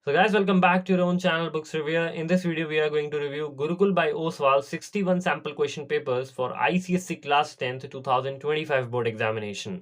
So guys, welcome back to your own channel Books Review. In this video, we are going to review Gurukul by Oswal 61 sample question papers for ICSE Class 10th 2025 board examination.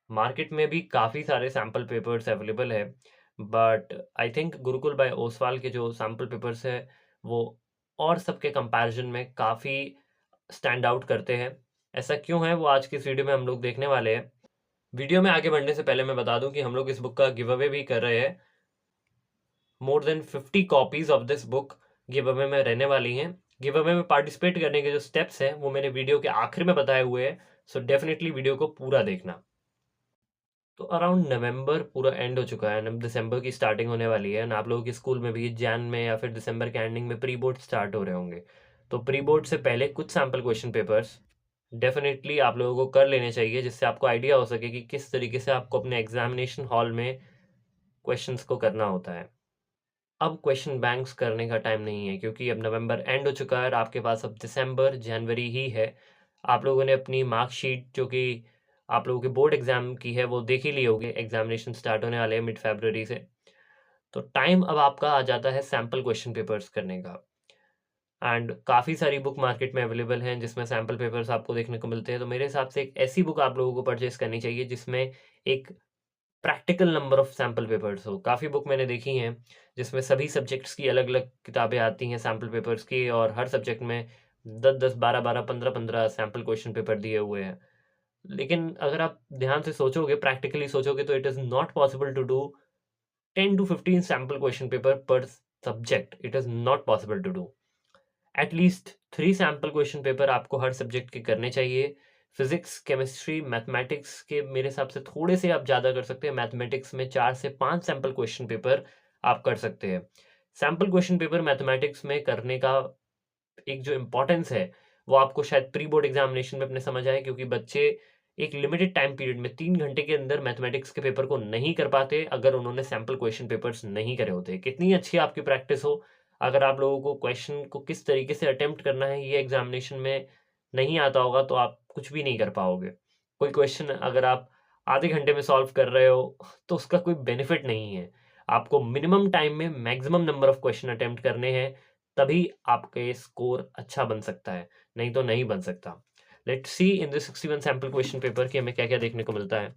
Market में भी काफ़ी सारे sample papers available है, but I think Gurukul by Oswal के जो sample papers है वो और सबके कंपैरिजन में काफ़ी स्टैंड आउट करते हैं। ऐसा क्यों है वो आज की इस वीडियो में हम लोग देखने वाले हैं। वीडियो में आगे बढ़ने से पहले मैं बता दूं कि हम लोग इस बुक का गिव अवे भी कर रहे हैं। More than 50 copies of this book give away में रहने वाली हैं। गिव अवे में पार्टिसिपेट करने के जो स्टेप्स हैं वो मैंने वीडियो के आखिर में बताए हुए हैं, सो डेफिनेटली वीडियो को पूरा देखना। तो अराउंड नवंबर पूरा एंड हो चुका है, दिसंबर की स्टार्टिंग होने वाली है, और आप लोगों के स्कूल में भी जैन में या फिर दिसंबर के एंडिंग में प्री बोर्ड स्टार्ट हो रहे होंगे। तो प्री बोर्ड से पहले कुछ सैम्पल क्वेश्चन पेपर्स डेफिनेटली आप लोगों को कर लेने चाहिए, जिससे आपको आइडिया हो सके कि किस तरीके से आपको अपने एग्जामिनेशन हॉल में क्वेश्चंस को करना होता है। अब क्वेश्चन बैंक्स करने का टाइम नहीं है, क्योंकि अब नवंबर एंड हो चुका है और आपके पास अब दिसंबर जनवरी ही है। आप लोगों ने अपनी मार्कशीट जो कि आप लोगों के बोर्ड एग्जाम की है वो देख ही ली होगी। एग्जामिनेशन स्टार्ट होने वाले हैं मिड फरवरी से, तो टाइम अब आपका आ जाता है सैम्पल क्वेश्चन पेपर्स करने का। एंड काफ़ी सारी बुक मार्केट में अवेलेबल हैं जिसमें सैम्पल पेपर्स आपको देखने को मिलते हैं। तो मेरे हिसाब से एक ऐसी बुक आप लोगों को परचेस करनी चाहिए जिसमें एक practical number of sample papers हो। काफ़ी बुक मैंने देखी हैं जिसमें सभी सब्जेक्ट्स की अलग-अलग किताबें आती हैं सैम्पल पेपर्स की, और हर सब्जेक्ट में 10-10, 12-12, 15-15 सैम्पल क्वेश्चन पेपर दिए हुए हैं। लेकिन अगर आप ध्यान से सोचोगे, प्रैक्टिकली सोचोगे, तो it is not possible to do 10 to 15 sample question paper पर subject. It is not possible to do. At least 3 sample question paper आपको हर सब्जेक्ट के करने चाहिए। फिजिक्स, केमिस्ट्री, मैथमेटिक्स के मेरे हिसाब से थोड़े से आप ज़्यादा कर सकते हैं। मैथमेटिक्स में 4 से 5 सैम्पल क्वेश्चन पेपर आप कर सकते हैं। सैम्पल क्वेश्चन पेपर मैथमेटिक्स में करने का एक जो इम्पोर्टेंस है वो आपको शायद प्री बोर्ड एग्जामिनेशन में अपने समझ आए, क्योंकि बच्चे एक लिमिटेड टाइम पीरियड में 3 घंटे के अंदर मैथमेटिक्स के पेपर को नहीं कर पाते अगर उन्होंने सैम्पल क्वेश्चन पेपर्स नहीं करे होते। कितनी अच्छी आपकी प्रैक्टिस हो, अगर आप लोगों को क्वेश्चन को किस तरीके से अटेम्प्ट करना है ये एग्जामिनेशन में नहीं आता होगा तो आप कुछ भी नहीं कर पाओगे। कोई क्वेश्चन अगर आप आधे घंटे में सॉल्व कर रहे हो तो उसका कोई बेनिफिट नहीं है। आपको मिनिमम टाइम में maximum number of question attempt करने हैं, तभी आपके स्कोर अच्छा बन सकता है, नहीं तो नहीं बन सकता। Let's see in the 61 sample question paper कि हमें क्या-क्या देखने को मिलता है।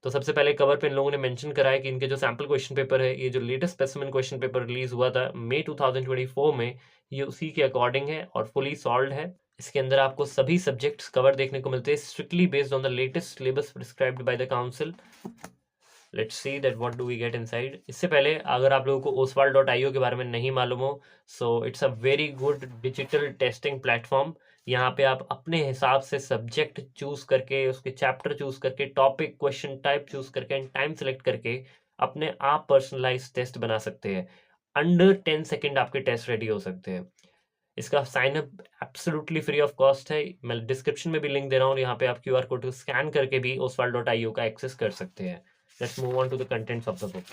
तो सबसे पहले कवर पे इन लोगों ने मेंशन करा है कि इनके जो सैंपल क्वेश्चन पेपर है, ये जो latest specimen question paper release हुआ था मई 2024 में, ये उसी के अकॉर्डिंग है और फुली सॉल्व्ड है। इसके अंदर आपको सभी सब्जेक्ट्स कवर देखने को मिलते हैं, strictly based on the latest syllabus prescribed by the council. Let's see that what do we get inside. इससे पहले अगर आप लोगों को oswald.io के बारे में नहीं मालूम हो, so it's a very good digital testing platform. यहाँ पे आप अपने हिसाब से सब्जेक्ट चूज करके, उसके चैप्टर चूज करके, टॉपिक, क्वेश्चन टाइप चूज करके एंड टाइम सेलेक्ट करके अपने आप पर्सनलाइज टेस्ट बना सकते हैं। अंडर 10 सेकेंड आपके टेस्ट रेडी हो सकते हैं। इसका sign up absolutely free of cost है। मैं डिस्क्रिप्शन में भी लिंक दे रहा हूँ, यहाँ पे आप क्यूआर कोड को स्कैन करके भी oswald.io का एक्सेस कर सकते हैं। Let's move on to the contents of the book.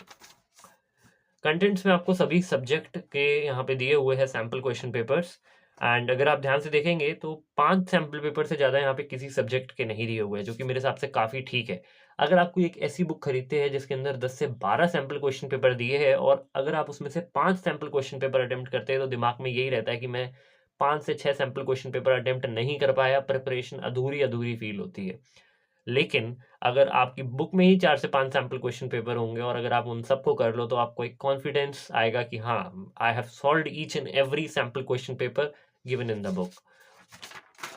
Contents में आपको सभी सब्जेक्ट के यहाँ पे दिए हुए हैं सैम्पल क्वेश्चन पेपर्स, एंड अगर आप ध्यान से देखेंगे तो 5 सैम्पल पेपर से ज़्यादा यहाँ पे किसी सब्जेक्ट के नहीं दिए हुए हैं, जो कि मेरे हिसाब से काफ़ी ठीक है। अगर आप कोई एक ऐसी बुक खरीदते हैं जिसके अंदर 10 से 12 सैम्पल क्वेश्चन पेपर दिए हैं, और अगर आप उसमें से 5 सैम्पल क्वेश्चन पेपर अटेम्प्ट करते हैं, तो दिमाग में यही रहता है कि मैं 5 से 6 सैम्पल क्वेश्चन पेपर अटेम्प्ट नहीं कर पाया, प्रिपरेशन अधूरी-अधूरी फील होती है। लेकिन अगर आपकी बुक में ही 4 से 5 सैंपल क्वेश्चन पेपर होंगे और अगर आप उन सबको कर लो, तो आपको एक कॉन्फिडेंस आएगा कि हाँ, I have solved each and every sample question paper given in the book.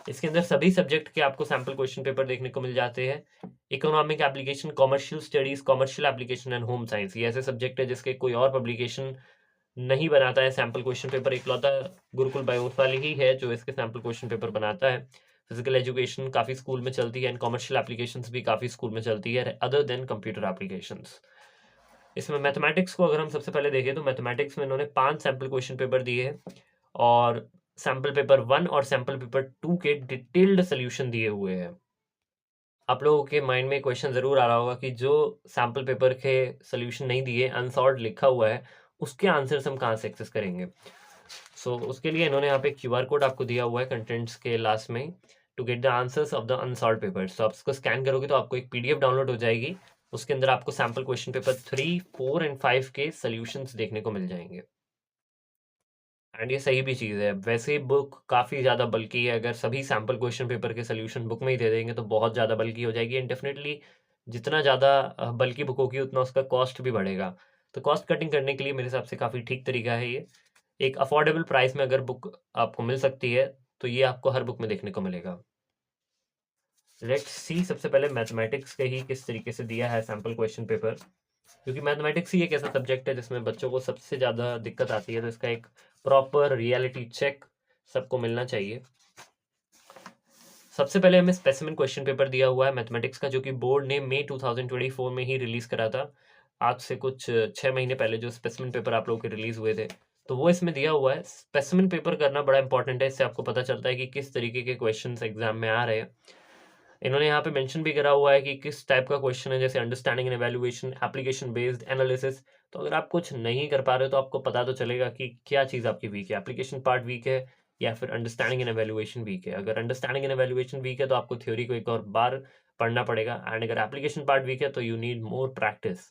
इसके अंदर सभी सब्जेक्ट के आपको सैंपल क्वेश्चन पेपर देखने को मिल जाते हैं। Economic application, commercial studies, commercial application and home science, ये ऐसे सब्जेक्ट है जिसके कोई और पब्लिकेशन नहीं बनाता है सैंपल क्वेश्चन पेपर। इकलौता गुरुकुल बायोस ही है जो इसके सैंपल क्वेश्चन पेपर बनाता है। फिजिकल एजुकेशन काफ़ी स्कूल में चलती है एंड कमर्शियल एप्लीकेशंस भी काफ़ी स्कूल में चलती है अदर देन कंप्यूटर एप्लीकेशंस। इसमें मैथमेटिक्स को अगर हम सबसे पहले देखें तो मैथमेटिक्स में इन्होंने 5 सैंपल क्वेश्चन पेपर दिए हैं, और सैंपल पेपर 1 और सैंपल पेपर 2 के डिटेल्ड सोल्यूशन दिए हुए हैं। आप लोगों के माइंड में क्वेश्चन ज़रूर आ रहा होगा कि जो सैंपल पेपर के सोल्यूशन नहीं दिए, अनसॉल्व्ड लिखा हुआ है, उसके आंसर्स हम कहाँ से एक्सेस करेंगे। उसके लिए इन्होंने यहाँ पे क्यूआर कोड आपको दिया हुआ है कंटेंट्स के लास्ट में, to get the answers of the unsolved papers. तो आप इसको स्कैन करोगे तो आपको एक पीडीएफ डाउनलोड हो जाएगी, उसके अंदर आपको सैम्पल क्वेश्चन पेपर 3, 4 एंड 5 के सॉल्यूशंस देखने को मिल जाएंगे। एंड ये सही भी चीज़ है। वैसे बुक काफ़ी ज़्यादा बल्की है, अगर सभी सैम्पल क्वेश्चन पेपर के सॉल्यूशन बुक में ही दे देंगे तो बहुत ज़्यादा बल्की हो जाएगी, एंड डेफिनेटली जितना ज़्यादा बल्की बुक होगी उतना उसका कॉस्ट भी बढ़ेगा। तो कॉस्ट कटिंग करने के लिए मेरे हिसाब से काफ़ी ठीक तरीका है ये। एक अफोर्डेबल प्राइस में अगर बुक आपको मिल सकती है तो ये आपको हर बुक में देखने को मिलेगा। लेट्स सी, सबसे पहले मैथमेटिक्स के ही किस तरीके से दिया है सैम्पल क्वेश्चन पेपर, क्योंकि मैथमेटिक्स ही एक ऐसा सब्जेक्ट है जिसमें बच्चों को सबसे ज़्यादा दिक्कत आती है, तो इसका एक प्रॉपर रियलिटी चेक सबको मिलना चाहिए। सबसे पहले हमें स्पेसिमेन क्वेश्चन पेपर दिया हुआ है मैथमेटिक्स का, जो कि बोर्ड ने मई 2024 में ही रिलीज करा था। आज से कुछ 6 महीने पहले जो स्पेसिमेन पेपर आप लोगों के रिलीज हुए थे, तो वो इसमें दिया हुआ है। स्पेसिमेन पेपर करना बड़ा इंपॉर्टेंट है, इससे आपको पता चलता है कि किस तरीके के क्वेश्चन एग्जाम में आ रहे हैं। इन्होंने यहाँ पे मेंशन भी करा हुआ है कि किस टाइप का क्वेश्चन है, जैसे understanding and evaluation, application based analysis. तो अगर आप कुछ नहीं कर पा रहे हो तो आपको पता तो चलेगा कि क्या चीज़ आपकी वीक है, एप्लीकेशन पार्ट वीक है या फिर अंडरस्टैंडिंग एंड एवेल्युएशन वीक है। अगर अंडरस्टैंडिंग एंड एवेल्युएशन वीक है तो आपको थ्योरी को एक और बार पढ़ना पड़ेगा, एंड अगर एप्लीकेशन पार्ट वीक है तो you need more practice.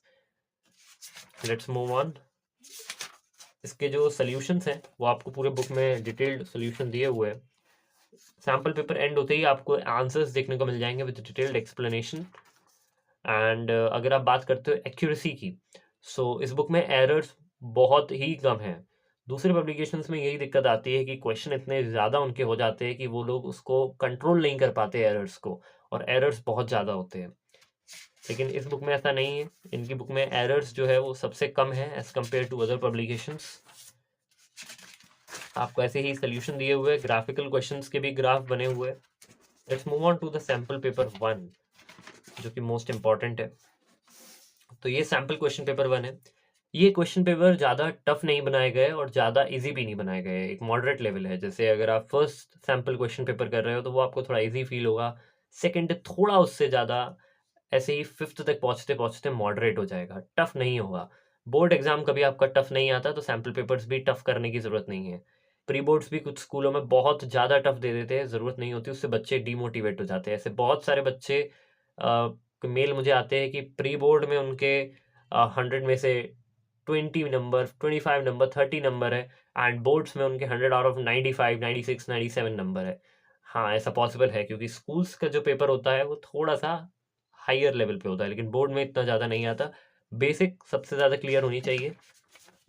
Let's move on. इसके जो सोल्यूशंस हैं वो आपको पूरे बुक में डिटेल्ड सोल्यूशन दिए हुए हैं। सैम्पल पेपर एंड होते ही आपको आंसर्स देखने को मिल जाएंगे विद डिटेल्ड एक्सप्लेनेशन। एंड अगर आप बात करते हो एक्यूरेसी की, सो इस बुक में एरर्स बहुत ही कम हैं। दूसरे पब्लिकेशंस में यही दिक्कत आती है कि क्वेश्चन इतने ज़्यादा उनके हो जाते हैं कि वो लोग उसको कंट्रोल नहीं कर पाते एरर्स को, और एरर्स बहुत ज़्यादा होते हैं। लेकिन इस बुक में ऐसा नहीं है, इनकी बुक में एरर्स जो है वो सबसे कम है as compared to other publications. आपको ऐसे ही सोल्यूशन दिए हुए, ग्राफिकल क्वेश्चंस के भी ग्राफ बने हुए। Let's move on to the sample paper 1, जो कि मोस्ट इंपॉर्टेंट है। तो ये सैम्पल क्वेश्चन पेपर 1 है। ये क्वेश्चन पेपर ज़्यादा टफ नहीं बनाए गए और ज़्यादा इजी भी नहीं बनाए गए, एक मॉडरेट लेवल है। जैसे अगर आप फर्स्ट सैम्पल क्वेश्चन पेपर कर रहे हो तो वो आपको थोड़ा इजी फील होगा, सेकंड थोड़ा उससे ज़्यादा, ऐसे ही फिफ्थ तक पहुँचते पहुँचते मॉडरेट हो जाएगा, टफ नहीं होगा। बोर्ड एग्जाम कभी आपका टफ नहीं आता तो सैम्पल पेपर्स भी टफ करने की ज़रूरत नहीं है। प्री बोर्ड्स भी कुछ स्कूलों में बहुत ज़्यादा टफ दे देते हैं, ज़रूरत नहीं होती, उससे बच्चे डीमोटिवेट हो जाते हैं। ऐसे बहुत सारे बच्चे मेल मुझे आते हैं कि प्री बोर्ड में उनके 100 में से 20 नंबर, 25 नंबर, 30 नंबर है, एंड बोर्ड्स में उनके 100 आउट ऑफ 95, 96, 97 नंबर है। हाँ, ऐसा पॉसिबल है क्योंकि स्कूल्स का जो पेपर होता है वो थोड़ा-सा हायर लेवल पे होता है, लेकिन बोर्ड में इतना ज़्यादा नहीं आता। बेसिक सबसे ज़्यादा क्लियर होनी चाहिए।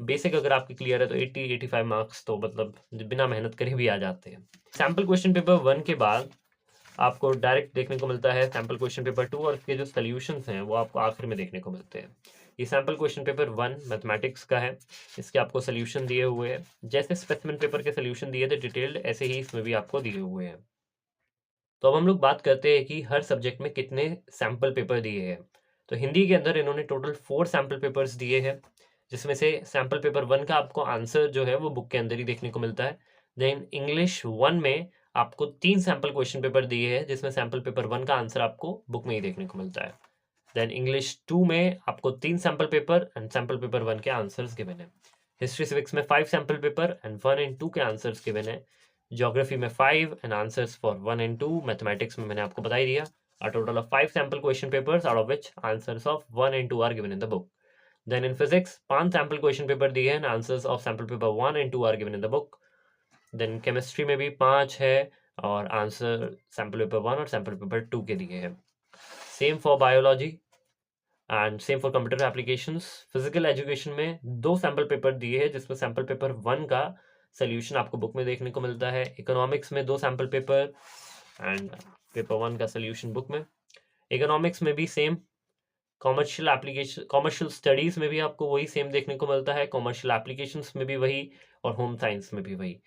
बेसिक अगर आपकी क्लियर है तो 80-85 मार्क्स तो मतलब बिना मेहनत करे भी आ जाते हैं। सैम्पल क्वेश्चन पेपर 1 के बाद आपको डायरेक्ट देखने को मिलता है सैम्पल क्वेश्चन पेपर 2, और इसके जो सॉल्यूशंस हैं वो आपको आखिर में देखने को मिलते हैं। ये सैम्पल क्वेश्चन पेपर 1 मैथमेटिक्स का है। इसके आपको सॉल्यूशन दिए हुए हैं, जैसे स्पेसिमेन पेपर के सॉल्यूशन दिए थे डिटेल्ड, ऐसे ही इसमें भी आपको दिए हुए हैं। तो अब हम लोग बात करते हैं कि हर सब्जेक्ट में कितने सैम्पल पेपर दिए हैं। तो हिंदी के अंदर इन्होंने टोटल 4 सैम्पल पेपर्स दिए हैं, जिसमें से सैम्पल पेपर 1 का आपको आंसर जो है वो बुक के अंदर ही देखने को मिलता है। देन इंग्लिश 1 में आपको 3 सैम्पल क्वेश्चन पेपर दिए हैं, जिसमें सैम्पल पेपर 1 का आंसर आपको बुक में ही देखने को मिलता है। देन इंग्लिश 2 में आपको 3 sample paper and sample paper 1 के आंसर्स गिवन है। हिस्ट्री सिविक्स में 5 सैम्पल पेपर एंड 1 एंड 2 के आंसर्स गिवन है। ज्योग्राफी में 5 and answers for 1 and 2। Mathematics में मैंने आपको बता ही दिया, a total of 5 sample question papers, out of which answers of 1 and 2 are given in the book. Then in physics 5 sample question paper दिए हैं, answers of sample paper 1 and 2 are given in the book. Then chemistry में भी 5 है और answer sample paper 1 और sample paper 2 के दिए हैं। Same for biology and same for computer applications. Physical education में 2 सैम्पल पेपर दिए हैं, जिसमें सैम्पल पेपर 1 का सोल्यूशन आपको बुक में देखने को मिलता है। इकोनॉमिक्स में 2 सैम्पल पेपर एंड पेपर 1 का सोल्यूशन बुक में। इकोनॉमिक्स में भी same. Commercial application, commercial studies में भी आपको वही सेम देखने को मिलता है, कॉमर्शियल एप्लीकेशंस में भी वही, और होम साइंस में भी वही।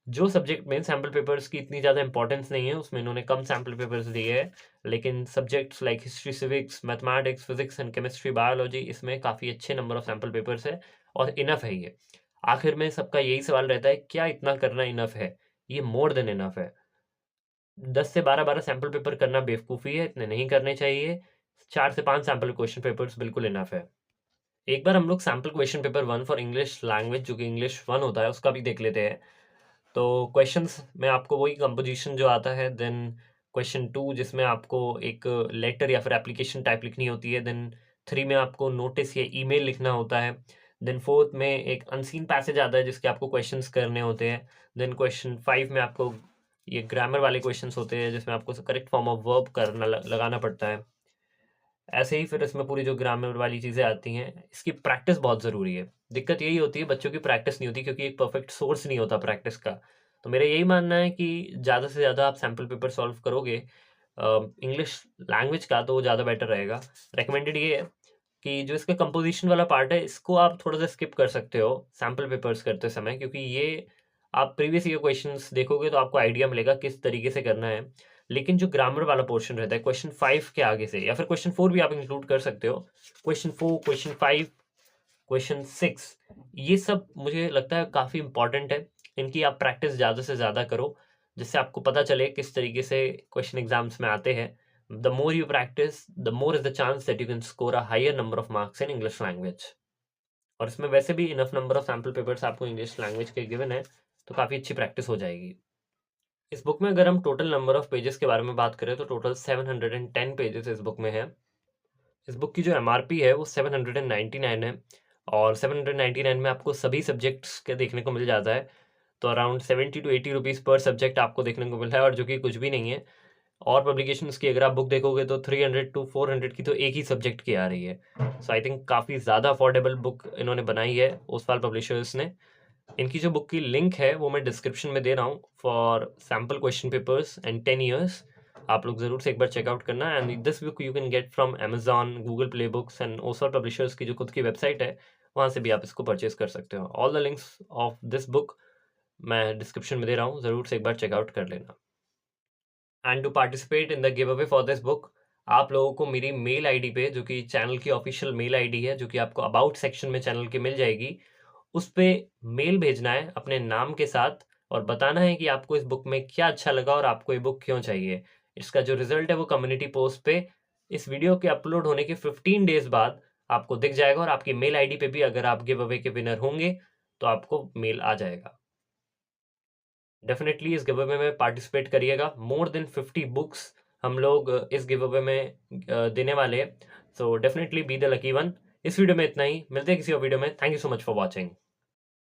जो सब्जेक्ट में सैम्पल पेपर्स की इतनी ज़्यादा इंपॉर्टेंस नहीं है उसमें इन्होंने कम सैम्पल पेपर्स दिए हैं, लेकिन subjects like history civics, mathematics, physics and chemistry, biology, इसमें काफ़ी अच्छे नंबर ऑफ सैम्पल पेपर्स है और इनफ है ये। आखिर में सबका यही सवाल रहता है, क्या इतना करना इनफ है? ये मोर देन इनफ है। 10 से 12 सैम्पल पेपर करना बेवकूफ़ी है, इतने नहीं करने चाहिए। 4 से 5 सैम्पल क्वेश्चन पेपर्स बिल्कुल इनफ है। एक बार हम लोग sample question paper 1 for English language, जो कि इंग्लिश 1 होता है, उसका भी देख लेते हैं। तो क्वेश्चंस में आपको वही कंपोजिशन जो आता है। देन क्वेश्चन 2 जिसमें आपको एक लेटर या फिर एप्लीकेशन टाइप लिखनी होती है। देन 3 में आपको नोटिस या ईमेल लिखना होता है। देन 4th में एक अनसीन पैसेज आता है जिसके आपको क्वेश्चंस करने होते हैं। देन क्वेश्चन 5 में आपको ये ग्रामर वाले क्वेश्चंस होते हैं जिसमें आपको करेक्ट फॉर्म ऑफ वर्ब करना लगाना पड़ता है। ऐसे ही फिर इसमें पूरी जो ग्रामर वाली चीज़ें आती हैं, इसकी प्रैक्टिस बहुत ज़रूरी है। दिक्कत यही होती है बच्चों की प्रैक्टिस नहीं होती क्योंकि एक परफेक्ट सोर्स नहीं होता प्रैक्टिस का। तो मेरा यही मानना है कि ज़्यादा से ज़्यादा आप सैंपल पेपर सॉल्व करोगे इंग्लिश लैंग्वेज का तो वो ज़्यादा बेटर रहेगा। रिकमेंडेड ये है कि जो इसका कंपोजिशन वाला पार्ट है इसको आप थोड़ा-सा स्किप कर सकते हो सैंपल पेपर्स करते समय क्योंकि ये आप प्रीवियस ईयर क्वेश्चंस देखोगे तो आपको आइडिया मिलेगा किस तरीके से करना है। लेकिन जो ग्रामर वाला पोर्शन रहता है क्वेश्चन 5 के आगे से या फिर क्वेश्चन 4 भी आप इंक्लूड कर सकते हो। क्वेश्चन 4, क्वेश्चन 5, क्वेश्चन 6 ये सब मुझे लगता है काफ़ी इंपॉर्टेंट है। इनकी आप प्रैक्टिस ज़्यादा से ज़्यादा करो, जिससे आपको पता चले किस तरीके से क्वेश्चन एग्ज़ाम्स में आते हैं। The more you practice, the more is the chance that you can score a higher number of marks in English language. और इसमें वैसे भी enough number of sample papers आपको इंग्लिश लैंग्वेज के गिवन है, तो काफ़ी अच्छी प्रैक्टिस हो जाएगी। इस बुक में अगर हम टोटल नंबर ऑफ पेजेस के बारे में बात करें तो टोटल 710 पेजेस इस बुक में है। इस बुक की जो एमआरपी है वो 799 है और 799 में आपको सभी सब्जेक्ट्स के देखने को मिल जाता है। तो अराउंड 70 टू 80 रुपीज़ पर सब्जेक्ट आपको देखने को मिल रहा है और जो कि कुछ भी नहीं है। और पब्लिकेशंस की अगर आप बुक देखोगे तो 300 टू 400 की तो एक ही सब्जेक्ट की आ रही है। सो आई थिंक काफ़ी ज़्यादा अफोर्डेबल बुक इन्होंने बनाई है ओसवाल पब्लिशर्स ने। इनकी जो बुक की लिंक है वो मैं डिस्क्रिप्शन में दे रहा हूँ for sample question papers and 10 years. आप लोग ज़रूर से एक बार चेकआउट करना and this book you can get from Amazon, Google play books and Oswal publishers की जो खुद की वेबसाइट है वहाँ से भी आप इसको परचेज कर सकते हो। All the links of this book मैं डिस्क्रिप्शन में दे रहा हूँ, ज़रूर से एक बार चेकआउट कर लेना। And to participate in the giveaway for this book आप लोगों को मेरी मेल आईडी पे जो कि चैनल की ऑफिशियल मेल आईडी है जो कि आपको अबाउट सेक्शन में चैनल के मिल जाएगी, उस पे मेल भेजना है अपने नाम के साथ और बताना है कि आपको इस बुक में क्या अच्छा लगा और आपको ये बुक क्यों चाहिए। इसका जो रिजल्ट है वो कम्युनिटी पोस्ट पे इस वीडियो के अपलोड होने के 15 डेज बाद आपको दिख जाएगा और आपकी मेल आईडी पे भी अगर आप गिव अवे के विनर होंगे तो आपको मेल आ जाएगा। डेफिनेटली इस गिव अवे में पार्टिसिपेट करिएगा। मोर देन 50 बुक्स हम लोग इस गिव अवे में देने वाले हैं। So definitely be the lucky one. इस वीडियो में इतना ही, मिलते हैं किसी और वीडियो में। Thank you so much for watching.